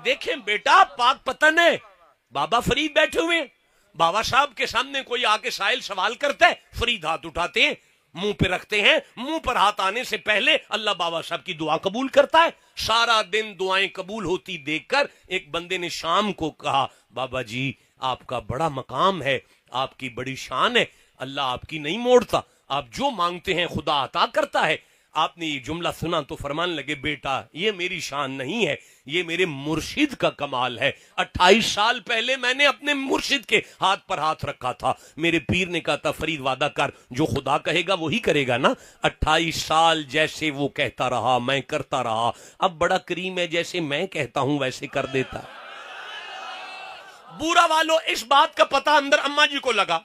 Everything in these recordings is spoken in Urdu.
دیکھیں بیٹا پاک پتن ہے، بابا فرید بیٹھے ہوئے ہیں، بابا صاحب کے سامنے کوئی آ کے سائل سوال کرتا ہے، فرید ہاتھ اٹھاتے ہیں، منہ پہ رکھتے ہیں، منہ پر ہاتھ آنے سے پہلے اللہ بابا صاحب کی دعا قبول کرتا ہے۔ سارا دن دعائیں قبول ہوتی دیکھ کر ایک بندے نے شام کو کہا، بابا جی آپ کا بڑا مقام ہے، آپ کی بڑی شان ہے، اللہ آپ کی نہیں موڑتا، آپ جو مانگتے ہیں خدا عطا کرتا ہے۔ آپ نے یہ جملہ سنا تو فرمان لگے، بیٹا یہ میری شان نہیں ہے، یہ میرے مرشد کا کمال ہے۔ 28 سال پہلے میں نے اپنے مرشد کے ہاتھ پر ہاتھ رکھا تھا، میرے پیر نے کہا تھا فرید وعدہ کر، جو خدا کہے گا وہی کرے گا نا۔ 28 سال جیسے وہ کہتا رہا میں کرتا رہا، اب بڑا کریم ہے، جیسے میں کہتا ہوں ویسے کر دیتا۔ بورا والو اس بات کا پتہ اندر اماں جی کو لگا،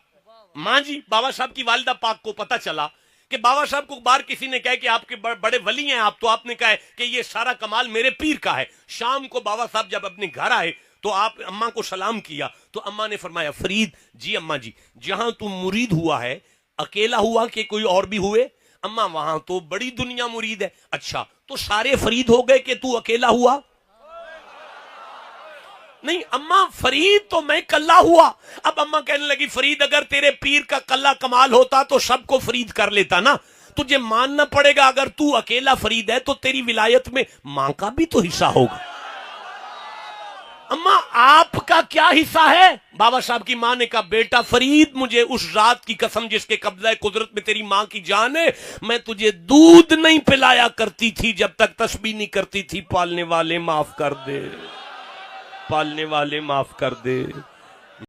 ماں جی بابا صاحب کی والدہ پاک کو پتہ چلا کہ بابا صاحب کو بار کسی نے کہا کہ آپ کے بڑے ولی ہیں آپ، تو آپ نے کہا ہے کہ یہ سارا کمال میرے پیر کا ہے۔ شام کو بابا صاحب جب اپنے گھر آئے تو آپ اماں کو سلام کیا تو اماں نے فرمایا، فرید جی اماں جی، جہاں تم مرید ہوا ہے اکیلا ہوا کہ کوئی اور بھی ہوئے؟ اماں وہاں تو بڑی دنیا مرید ہے۔ اچھا تو سارے فرید ہو گئے کہ تو اکیلا ہوا؟ نہیں اماں فرید تو میں کلا ہوا۔ اب اماں کہنے لگی، فرید اگر تیرے پیر کا کلا کمال ہوتا تو سب کو فرید کر لیتا نا، تجھے ماننا پڑے گا اگر تو اکیلا فرید ہے تو تیری ولایت میں ماں کا بھی تو حصہ ہوگا۔ اماں آپ کا کیا حصہ ہے؟ بابا صاحب کی ماں نے کہا، بیٹا فرید مجھے اس ذات کی قسم جس کے قبضہ قدرت میں تیری ماں کی جان ہے، میں تجھے دودھ نہیں پلایا کرتی تھی جب تک تسبیح نہیں کرتی تھی، پالنے والے معاف کر دے، پالنے والے معاف کر دے۔